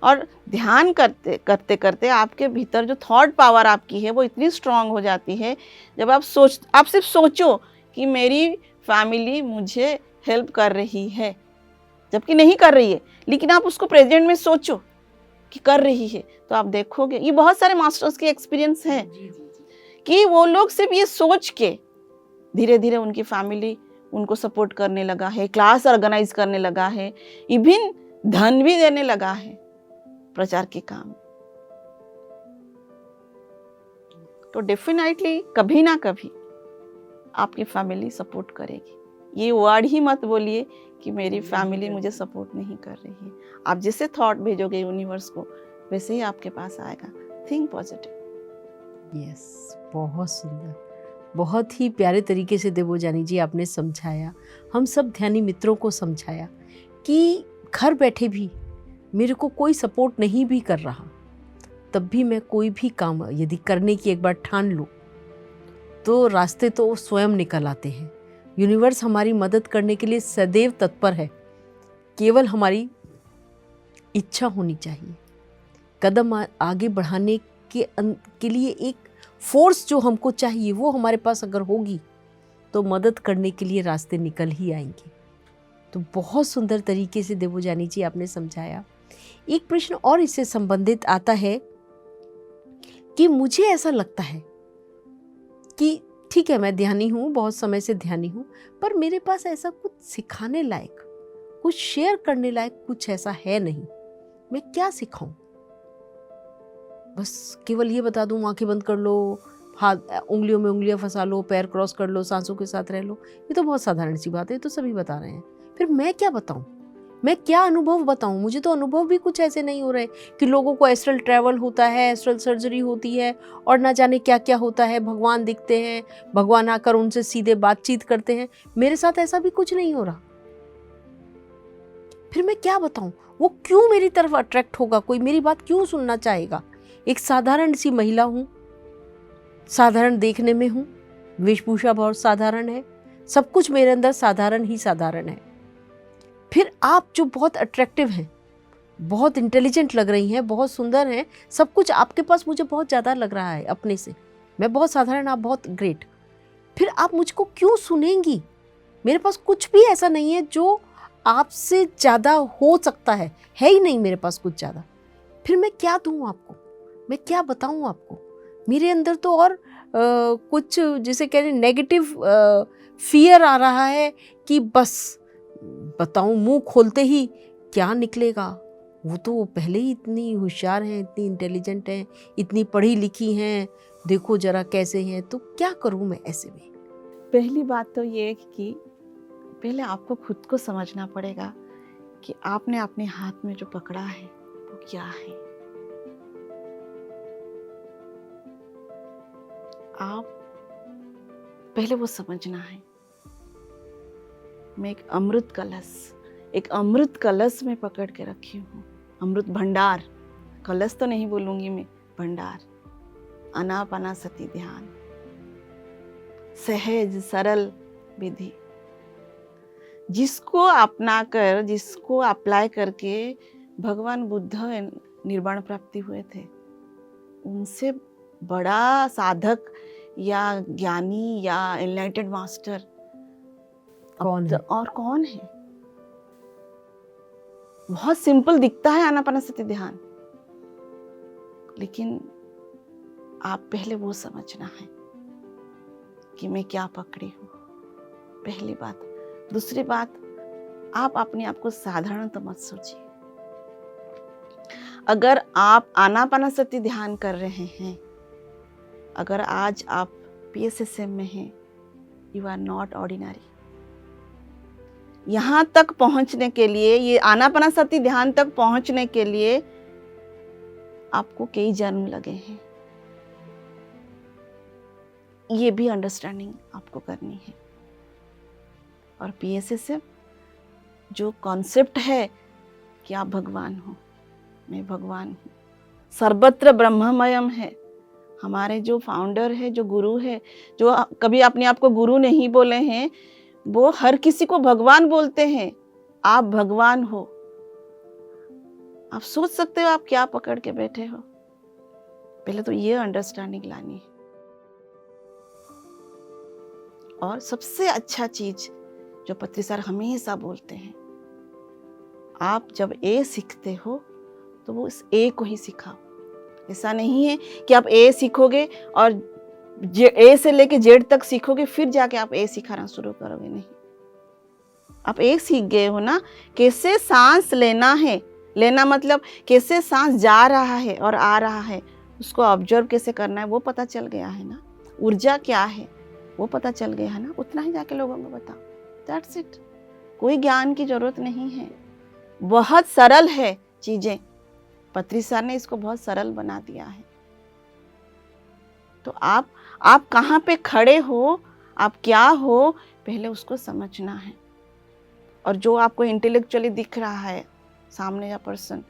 और ध्यान करते करते करते आपके भीतर जो थॉट पावर आपकी है वो इतनी स्ट्रांग हो जाती है, जब आप सिर्फ सोचो कि मेरी फैमिली मुझे हेल्प कर रही है, जबकि नहीं कर रही है, लेकिन आप उसको प्रेजेंट में सोचो कि कर रही है, तो आप देखोगे। ये बहुत सारे मास्टर्स के एक्सपीरियंस है कि वो लोग सिर्फ ये सोच के धीरे धीरे उनकी फैमिली उनको सपोर्ट करने लगा है, क्लास ऑर्गेनाइज करने लगा है, इवन धन भी देने लगा है प्रचार के काम। तो डेफिनेटली कभी ना कभी आपकी फैमिली सपोर्ट करेगी। ये वर्ड ही मत बोलिए कि मेरी फैमिली मुझे सपोर्ट नहीं कर रही है। आप जैसे थॉट भेजोगे यूनिवर्स को, वैसे ही आपके पास आएगा। Think positive. यस, बहुत सुंदर, बहुत ही प्यारे तरीके से देवोजानी जी आपने समझाया, हम सब ध्यानी मित्रों को समझाया कि घर बैठे भी मेरे को कोई सपोर्ट नहीं भी कर रहा, तब भी मैं कोई भी काम यदि करने की एक बार ठान लूँ तो रास्ते तो स्वयं निकल आते हैं। यूनिवर्स हमारी मदद करने के लिए सदैव तत्पर है, केवल हमारी इच्छा होनी चाहिए। कदम आगे बढ़ाने के लिए एक फोर्स जो हमको चाहिए वो हमारे पास अगर होगी तो मदद करने के लिए रास्ते निकल ही आएंगे। तो बहुत सुंदर तरीके से देवोजानी जी आपने समझाया। एक प्रश्न और इससे संबंधित आता है कि मुझे ऐसा लगता है कि ठीक है, मैं ध्यानी हूँ, बहुत समय से ध्यानी हूँ, पर मेरे पास ऐसा कुछ सिखाने लायक, कुछ शेयर करने लायक कुछ ऐसा है नहीं। मैं क्या सिखाऊं? बस केवल ये बता दूं आंखें बंद कर लो, हाथ उंगलियों में उंगलियां फंसा लो, पैर क्रॉस कर लो, सांसों के साथ रह लो, ये तो बहुत साधारण सी बात है, ये तो सभी बता रहे हैं। फिर मैं क्या बताऊं? मैं क्या अनुभव बताऊं? मुझे तो अनुभव भी कुछ ऐसे नहीं हो रहे कि लोगों को एस्ट्रल ट्रैवल होता है, एस्ट्रल सर्जरी होती है और ना जाने क्या क्या होता है, भगवान दिखते हैं, भगवान आकर उनसे सीधे बातचीत करते हैं। मेरे साथ ऐसा भी कुछ नहीं हो रहा। फिर मैं क्या बताऊं? वो क्यों मेरी तरफ अट्रैक्ट होगा? कोई मेरी बात क्यों सुनना चाहेगा? एक साधारण सी महिला हूं, साधारण देखने में हूं, वेशभूषा बहुत साधारण है, सब कुछ मेरे अंदर साधारण ही साधारण है। फिर आप जो बहुत अट्रैक्टिव हैं, बहुत इंटेलिजेंट लग रही हैं, बहुत सुंदर हैं, सब कुछ आपके पास मुझे बहुत ज़्यादा लग रहा है अपने से, मैं बहुत साधारण, आप बहुत ग्रेट। फिर आप मुझको क्यों सुनेंगी? मेरे पास कुछ भी ऐसा नहीं है जो आपसे ज़्यादा हो सकता है ही नहीं मेरे पास कुछ ज़्यादा। फिर मैं क्या दूँ आपको? मैं क्या बताऊँ आपको? मेरे अंदर तो और कुछ जिसे कह रहे नेगेटिव फियर आ रहा है कि बस बताऊं, मुंह खोलते ही क्या निकलेगा, वो तो पहले ही इतनी होशियार हैं, इतनी इंटेलिजेंट हैं, इतनी पढ़ी लिखी हैं, देखो जरा कैसे हैं, तो क्या करूँ मैं ऐसे में? पहली बात तो ये कि पहले आपको खुद को समझना पड़ेगा कि आपने अपने हाथ में जो पकड़ा है वो क्या है। आप पहले वो समझना है। मैं एक अमृत कलश में पकड़ के रखी हूँ, अमृत भंडार, कलश तो नहीं बोलूंगी मैं, भंडार। आनापानसति ध्यान, सहज सरल विधि, जिसको अपनाकर, जिसको अप्लाई करके भगवान बुद्ध निर्वाण प्राप्ति हुए थे, उनसे बड़ा साधक या ज्ञानी या एनलाइटेड मास्टर कौन है? और कौन है? बहुत सिंपल दिखता है आनापानसति ध्यान, लेकिन आप पहले वो समझना है कि मैं क्या पकड़ी हूँ, पहली बात। दूसरी बात, आप अपने आप को साधारण तो मत सोचिए। अगर आप आनापानसति ध्यान कर रहे हैं, अगर आज आप PSSM में हैं, यू आर नॉट ऑर्डिनरी। यहाँ तक पहुंचने के लिए, ये आनापानसति ध्यान तक पहुंचने के लिए आपको कई जन्म लगे हैं। ये भी अंडरस्टैंडिंग आपको करनी है। और PSSM जो कॉन्सेप्ट है कि आप भगवान हो, मैं भगवान हूँ, सर्वत्र ब्रह्ममयम है। हमारे जो फाउंडर है, जो गुरु है, जो कभी अपने आप को गुरु नहीं बोले हैं, वो हर किसी को भगवान बोलते हैं। आप भगवान हो। आप सोच सकते हो आप क्या पकड़ के बैठे हो। पहले तो ये अंडरस्टैंडिंग लानी है। और सबसे अच्छा चीज जो पत्री सर हमेशा बोलते हैं, आप जब ए सीखते हो तो वो इस ए को ही सिखाओ। ऐसा नहीं है कि आप ए सीखोगे और ए से लेके जेड तक सीखोगे फिर जाके आप ए सिखाना शुरू करोगे, नहीं। आप ए सीख गए हो ना, कैसे सांस लेना है, लेना मतलब कैसे सांस जा रहा है और आ रहा है, उसको ऑब्जर्व कैसे करना है, वो पता चल गया है ना। ऊर्जा क्या है वो पता चल गया है ना। उतना ही जाके लोगों को बताओ, दैट्स इट। कोई ज्ञान की जरूरत नहीं है, बहुत सरल है चीजें। पत्री सर ने इसको बहुत सरल बना दिया है। तो आप कहाँ पे खड़े हो, आप क्या हो, पहले उसको समझना है। और जो आपको इंटेलेक्चुअली दिख रहा है सामने का पर्सन,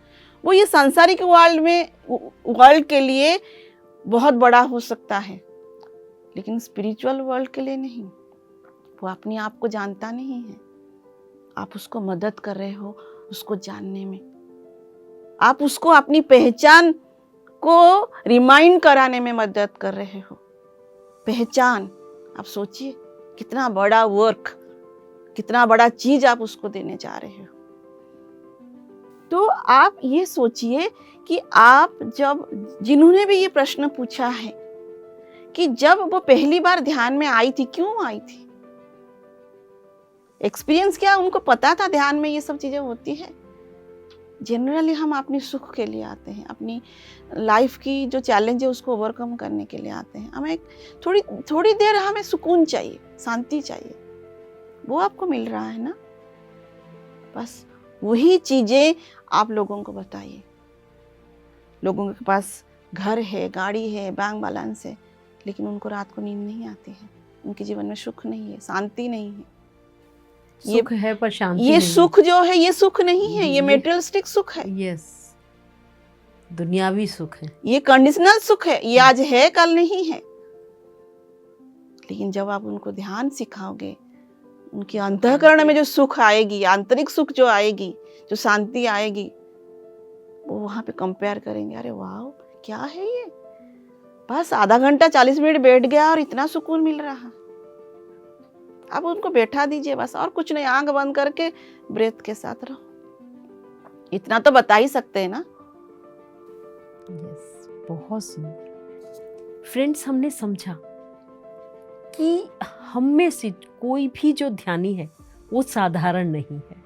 वो ये सांसारिक वर्ल्ड के लिए बहुत बड़ा हो सकता है, लेकिन स्पिरिचुअल वर्ल्ड के लिए नहीं। वो अपने आप को जानता नहीं है, आप उसको मदद कर रहे हो उसको जानने में। आप उसको अपनी पहचान को रिमाइंड कराने में मदद कर रहे हो। पहचान, आप सोचिए कितना बड़ा वर्क, कितना बड़ा चीज आप उसको देने जा रहे हो। तो आप ये सोचिए कि आप जब, जिन्होंने भी ये प्रश्न पूछा है कि जब वो पहली बार ध्यान में आई थी, क्यों आई थी, एक्सपीरियंस क्या, उनको पता था ध्यान में ये सब चीजें होती है। जनरली हम अपनी सुख के लिए आते हैं, अपनी लाइफ की जो चैलेंज है उसको ओवरकम करने के लिए आते हैं। हमें थोड़ी देर हमें सुकून चाहिए, शांति चाहिए, वो आपको मिल रहा है ना। बस वही चीजें आप लोगों को बताइए। लोगों के पास घर है, गाड़ी है, बैंक बैलेंस है, लेकिन उनको रात को नींद नहीं आती है, उनके जीवन में सुख नहीं है, शांति नहीं है। सुख है पर शांति ये नहीं। सुख जो है ये सुख नहीं है, ये मेटेरियलिस्टिक सुख है। यस, दुनियावी सुख है, ये कंडीशनल सुख है, ये आज है कल नहीं है। लेकिन जब आप उनको ध्यान सिखाओगे, उनके अंतःकरण में जो सुख आएगी, आंतरिक सुख जो आएगी, जो शांति आएगी, वो वहां पे कंपेयर करेंगे, अरे वाह क्या है ये, बस आधा घंटा 40 मिनट बैठ गया और इतना सुकून मिल रहा। आप उनको बैठा दीजिए बस, और कुछ नहीं, आंख बंद करके ब्रेथ के साथ रहो। इतना तो बता ही सकते हैं ना। यस, बहुत सुंदर। फ्रेंड्स, हमने समझा कि हम में से कोई भी जो ध्यानी है वो साधारण नहीं है,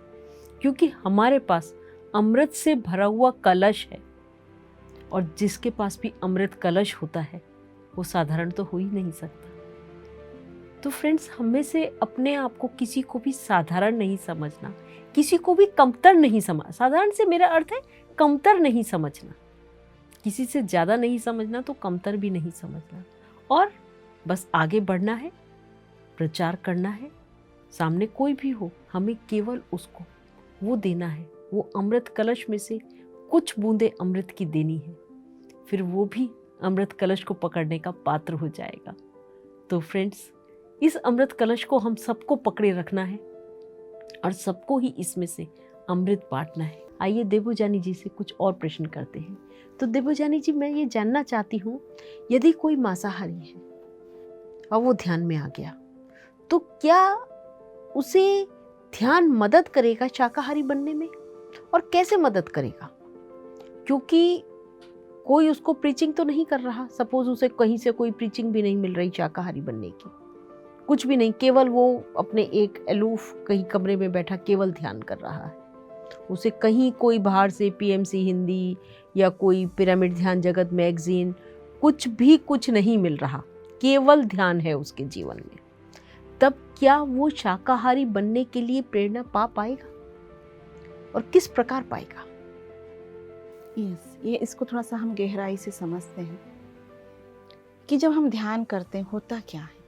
क्योंकि हमारे पास अमृत से भरा हुआ कलश है, और जिसके पास भी अमृत कलश होता है वो साधारण तो हो ही नहीं सकता। तो फ्रेंड्स, हमें से अपने आप को किसी को भी साधारण नहीं समझना, किसी को भी कमतर नहीं समझना। साधारण से मेरा अर्थ है कमतर नहीं समझना, किसी से ज़्यादा नहीं समझना तो कमतर भी नहीं समझना, और बस आगे बढ़ना है, प्रचार करना है। सामने कोई भी हो, हमें केवल उसको वो देना है, वो अमृत कलश में से कुछ बूंदे अमृत की देनी है, फिर वो भी अमृत कलश को पकड़ने का पात्र हो जाएगा। तो फ्रेंड्स, इस अमृत कलश को हम सबको पकड़े रखना है और सबको ही इसमें से अमृत बांटना है। आइए देवोजानी जी से कुछ और प्रश्न करते हैं। तो देवोजानी जी, मैं ये जानना चाहती हूँ, यदि कोई मांसाहारी है और वो ध्यान में आ गया, तो क्या उसे ध्यान मदद करेगा शाकाहारी बनने में, और कैसे मदद करेगा? क्योंकि कोई उसको प्रीचिंग तो नहीं कर रहा। सपोज उसे कहीं से कोई प्रीचिंग भी नहीं मिल रही शाकाहारी बनने की, कुछ भी नहीं, केवल वो अपने एक अलूफ कहीं कमरे में बैठा केवल ध्यान कर रहा है। उसे कहीं कोई बाहर से पीएमसी हिंदी या कोई पिरामिड ध्यान जगत मैगजीन कुछ नहीं मिल रहा, केवल ध्यान है उसके जीवन में। तब क्या वो शाकाहारी बनने के लिए प्रेरणा पा पाएगा, और किस प्रकार पाएगा? ये इसको थोड़ा सा हम गहराई से समझते हैं कि जब हम ध्यान करते हैं होता क्या है।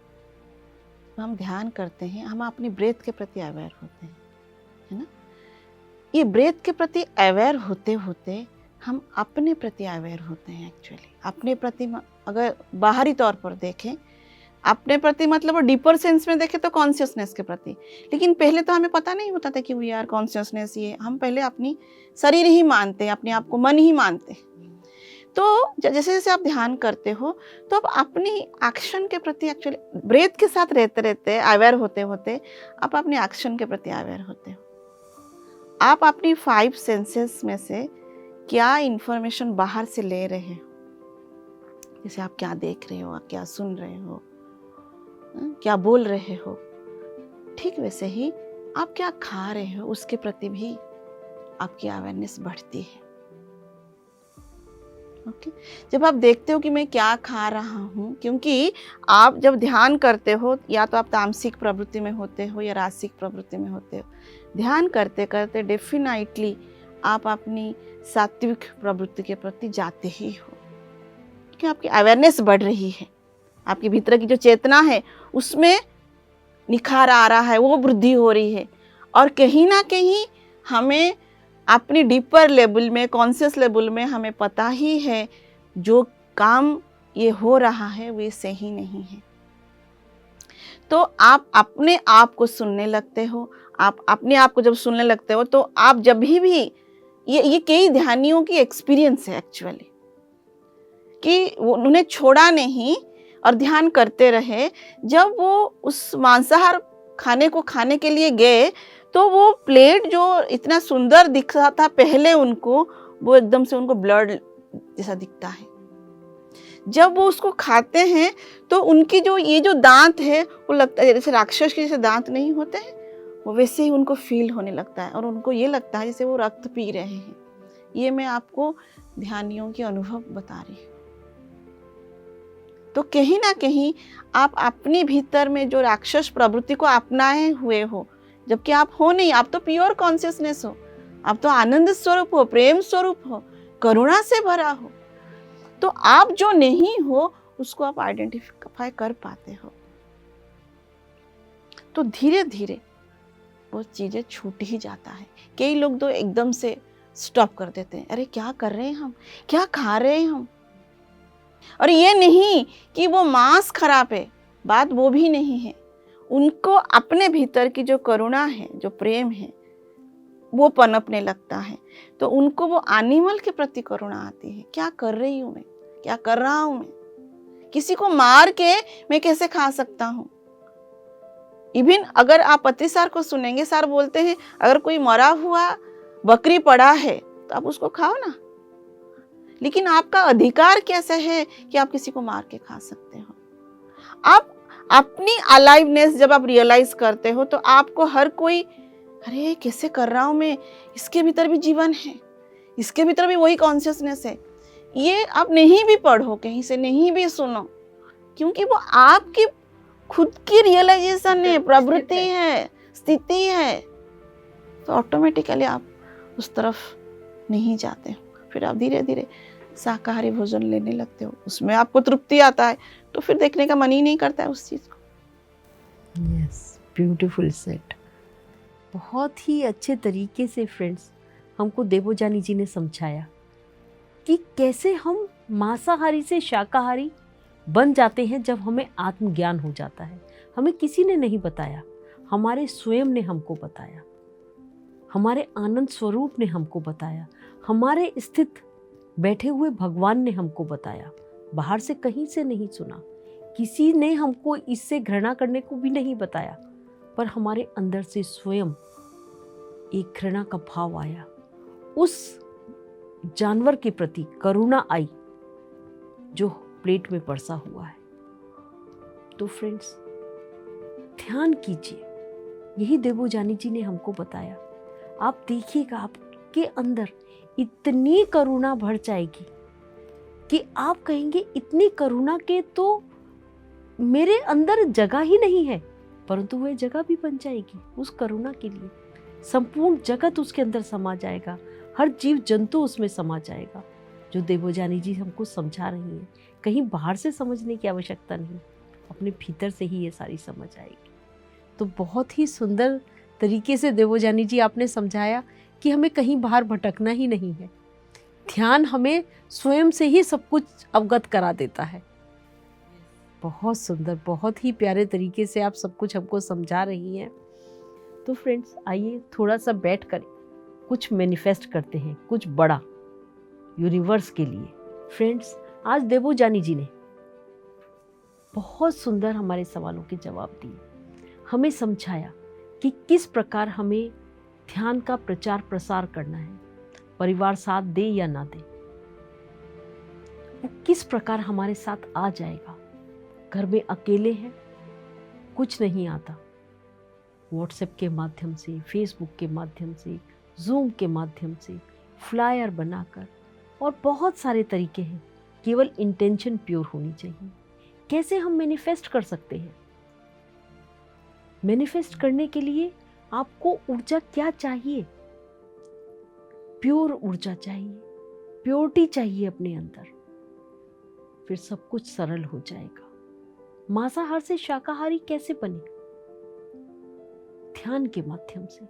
जब हम ध्यान करते हैं, हम अपनी ब्रेथ के प्रति अवेयर होते हैं, है ना। ये ब्रेथ के प्रति अवेयर होते होते हम अपने प्रति अवेयर होते हैं। एक्चुअली अपने प्रति अगर बाहरी तौर पर देखें, अपने प्रति मतलब डीपर सेंस में देखें तो कॉन्शियसनेस के प्रति, लेकिन पहले तो हमें पता नहीं होता था कि वी आर कॉन्शियसनेस। ये हम पहले अपनी शरीर ही मानते हैं, अपने आप को मन ही मानते हैं। तो जैसे जैसे आप ध्यान करते हो तो आप अपनी एक्शन के प्रति एक्चुअली ब्रेथ के साथ रहते रहते अवेयर होते होते आप अपने एक्शन के प्रति अवेयर होते हो। आप अपनी 5 सेंसेस में से क्या इंफॉर्मेशन बाहर से ले रहे हो, जैसे आप क्या देख रहे हो, आप क्या सुन रहे हो, क्या बोल रहे हो, ठीक वैसे ही आप क्या खा रहे हो उसके प्रति भी आपकी अवेयरनेस बढ़ती है। ओके, जब आप देखते हो कि मैं क्या खा रहा हूँ, क्योंकि आप जब ध्यान करते हो या तो आप तामसिक प्रवृत्ति में होते हो या राजसिक प्रवृत्ति में होते हो, ध्यान करते करते डेफिनेटली आप अपनी सात्विक प्रवृत्ति के प्रति जाते ही हो, क्योंकि आपकी अवेयरनेस बढ़ रही है, आपके भीतर की जो चेतना है उसमें निखार आ रहा है, वो वृद्धि हो रही है। और कहीं ना कहीं हमें अपनी डीपर लेवल में, कॉन्शियस लेवल में हमें पता ही है जो काम ये हो रहा है वो सही नहीं है। तो आप अपने आप को सुनने लगते हो। आप अपने आप को जब सुनने लगते हो तो आप जब भी ये कई ध्यानियों की एक्सपीरियंस है एक्चुअली, कि उन्होंने छोड़ा नहीं और ध्यान करते रहे। जब वो उस मांसाहार खाने को खाने के लिए गए तो वो प्लेट जो इतना सुंदर दिख रहा था पहले उनको, वो एकदम से उनको ब्लड जैसा दिखता है। जब वो उसको खाते हैं तो उनकी जो ये जो दांत है वो लगता है जैसे राक्षस के जैसे दांत नहीं होते हैं, वो वैसे ही उनको फील होने लगता है और उनको ये लगता है जैसे वो रक्त पी रहे हैं। ये मैं आपको ध्यानियों के अनुभव बता रही हूँ। तो कहीं ना कहीं आप अपने भीतर में जो राक्षस प्रवृत्ति को अपनाए हुए हो, जबकि आप हो नहीं, आप तो प्योर कॉन्शियसनेस हो, आप तो आनंद स्वरूप हो, प्रेम स्वरूप हो, करुणा से भरा हो। तो आप जो नहीं हो उसको आप आइडेंटिफाई कर पाते हो। तो धीरे धीरे वो चीजें छूट ही जाता है। कई लोग तो एकदम से स्टॉप कर देते हैं, अरे क्या कर रहे हैं हम, क्या खा रहे हैं हम। और ये नहीं कि वो मांस खराब है, बात वो भी नहीं है। उनको अपने भीतर की जो करुणा है, जो प्रेम है, वो पनपने लगता है। तो उनको वो एनिमल के प्रति करुणा आती है। क्या कर रही हूँ मैं, क्या कर रहा हूँ मैं, किसी को मार के मैं कैसे खा सकता हूँ। इवन अगर आप अतिसार को सुनेंगे, सर बोलते हैं अगर कोई मरा हुआ बकरी पड़ा है तो आप उसको खाओ ना, लेकिन आपका अधिकार कैसे है कि आप किसी को मार के खा सकते हो। आप अपनी अलाइवनेस जब आप रियलाइज करते हो तो आपको हर कोई अरे कैसे कर रहा हूँ मैं, इसके भीतर भी जीवन है, इसके भीतर भी वही कॉन्शियसनेस है। ये आप नहीं भी पढ़ो, कहीं से नहीं भी सुनो, क्योंकि वो आपकी खुद की रियलाइजेशन है, प्रवृत्ति है, स्थिति है, तो ऑटोमेटिकली आप उस तरफ नहीं जाते हो। फिर आप धीरे धीरे शाकाहारी भोजन लेने लगते हो, उसमें आपको तृप्ति आता है, तो फिर देखने का मन ही नहीं करता है उस चीज़ को। Yes, beautiful set. बहुत ही अच्छे तरीके से फ्रेंड्स हमको देवोजानी जी ने समझाया कि कैसे हम मांसाहारी से शाकाहारी बन जाते हैं जब हमें आत्मज्ञान हो जाता है। हमें किसी ने नहीं बताया, हमारे स्वयं ने हमको बताया, हमारे आनंद स्वरूप ने हमको बताया, हमारे स्थित बैठे हुए भगवान ने हमको बताया। बाहर से कहीं से नहीं सुना, किसी ने हमको इससे घृणा करने को भी नहीं बताया, पर हमारे अंदर से स्वयं एक घृणा का भाव आया, उस जानवर के प्रति करुणा आई जो प्लेट में परसा हुआ है। तो फ्रेंड्स ध्यान कीजिए, यही देवोजानी जी ने हमको बताया। आप देखिएगा आपके अंदर इतनी करुणा भर जाएगी कि आप कहेंगे इतनी करुणा के तो मेरे अंदर जगह ही नहीं है, परंतु वह जगह भी बन जाएगी उस करुणा के लिए। संपूर्ण जगत उसके अंदर समा जाएगा, हर जीव जंतु उसमें समा जाएगा। जो देवोजानी जी हमको समझा रही हैं, कहीं बाहर से समझने की आवश्यकता नहीं, अपने भीतर से ही ये सारी समझ आएगी। तो बहुत ही सुंदर तरीके से देवोजानी जी आपने समझाया कि हमें कहीं बाहर भटकना ही नहीं है। ध्यान हमें स्वयं से ही सब कुछ अवगत करा देता है। बहुत सुंदर, बहुत ही प्यारे तरीके से आप सब कुछ हमको समझा रही हैं। तो फ्रेंड्स आइए थोड़ा सा बैठ कर कुछ मैनिफेस्ट करते हैं, कुछ बड़ा यूनिवर्स के लिए। फ्रेंड्स आज देवोजानी जी ने बहुत सुंदर हमारे सवालों के जवाब दिए, हमें समझाया कि किस प्रकार हमें ध्यान का प्रचार प्रसार करना है, परिवार साथ दे या ना दे, वो किस प्रकार हमारे साथ आ जाएगा। घर में अकेले हैं, कुछ नहीं आता, व्हाट्सएप के माध्यम से, फेसबुक के माध्यम से, जूम के माध्यम से, फ्लायर बनाकर, और बहुत सारे तरीके हैं। केवल इंटेंशन प्योर होनी चाहिए। कैसे हम मैनिफेस्ट कर सकते हैं? मैनिफेस्ट करने के लिए आपको ऊर्जा क्या चाहिए? प्योर ऊर्जा चाहिए, प्योरिटी चाहिए अपने अंदर, फिर सब कुछ सरल हो जाएगा। मांसाहार से शाकाहारी कैसे बने? ध्यान के माध्यम से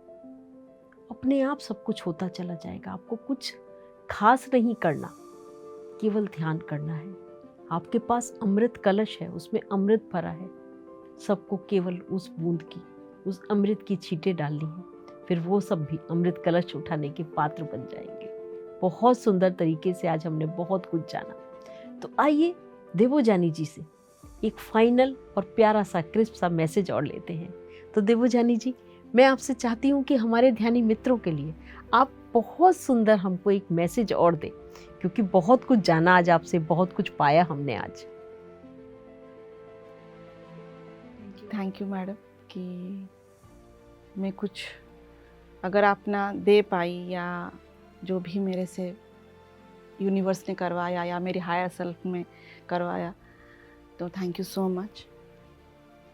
अपने आप सब कुछ होता चला जाएगा। आपको कुछ खास नहीं करना, केवल ध्यान करना है। आपके पास अमृत कलश है, उसमें अमृत भरा है, सबको केवल उस बूंद की, उस अमृत की छींटें डालनी है, फिर वो सब भी अमृत कलश उठाने के पात्र बन जाएंगे। बहुत सुंदर तरीके से आज हमने बहुत कुछ जाना। तो आइए देवोजानी जी से एक फाइनल और प्यारा सा क्रिस्प सा मैसेज और लेते हैं। तो देवोजानी जी, मैं आपसे चाहती हूँ कि हमारे ध्यानी मित्रों के लिए आप बहुत सुंदर हमको एक मैसेज और दें, क्योंकि बहुत कुछ जाना आज आपसे, बहुत कुछ पाया हमने आज। थैंक यू मैडम कि मैं कुछ अगर आप ना दे पाई, या जो भी मेरे से यूनिवर्स ने करवाया या मेरे हायर सेल्फ में करवाया, तो thank you so much.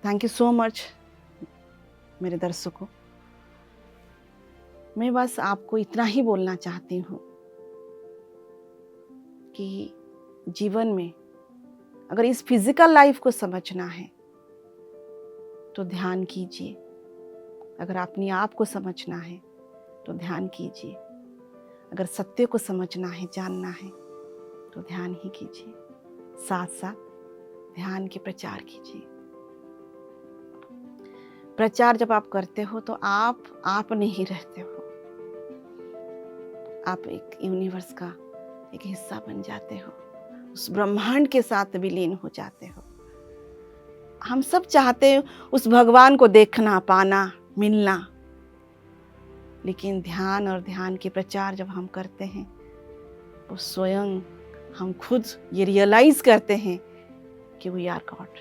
Thank you so much मेरे दर्शकों। मैं बस आपको इतना ही बोलना चाहती हूँ कि जीवन में अगर इस फिजिकल लाइफ को समझना है तो ध्यान कीजिए। अगर अपने आप को समझना है तो ध्यान कीजिए। अगर सत्य को समझना है, जानना है, तो ध्यान ही कीजिए। साथ साथ ध्यान के प्रचार कीजिए। प्रचार जब आप करते हो तो आप नहीं रहते हो, आप एक यूनिवर्स का एक हिस्सा बन जाते हो, उस ब्रह्मांड के साथ विलीन हो जाते हो। हम सब चाहते हैं उस भगवान को देखना, पाना, मिलना, लेकिन ध्यान और ध्यान के प्रचार जब हम करते हैं तो स्वयं हम खुद ये रियलाइज करते हैं कि we are God,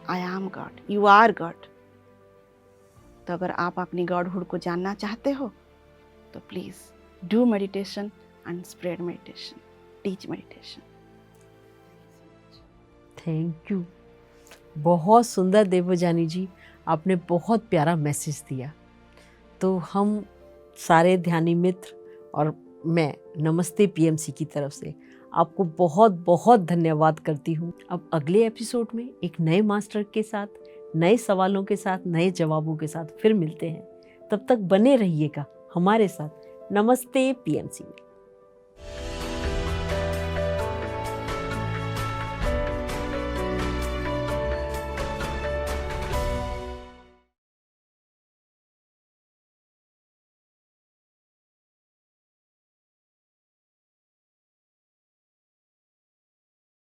I am God, you are God. तो अगर आप अपनी गॉडहुड को जानना चाहते हो तो please do meditation and spread meditation, teach meditation. Thank you. बहुत सुंदर देवजानी जी, आपने बहुत प्यारा मैसेज दिया। तो हम सारे ध्यानी मित्र और मैं नमस्ते पीएमसी की तरफ से आपको बहुत बहुत धन्यवाद करती हूँ। अब अगले एपिसोड में एक नए मास्टर के साथ, नए सवालों के साथ, नए जवाबों के साथ फिर मिलते हैं। तब तक बने रहिएगा हमारे साथ नमस्ते पीएमसी में।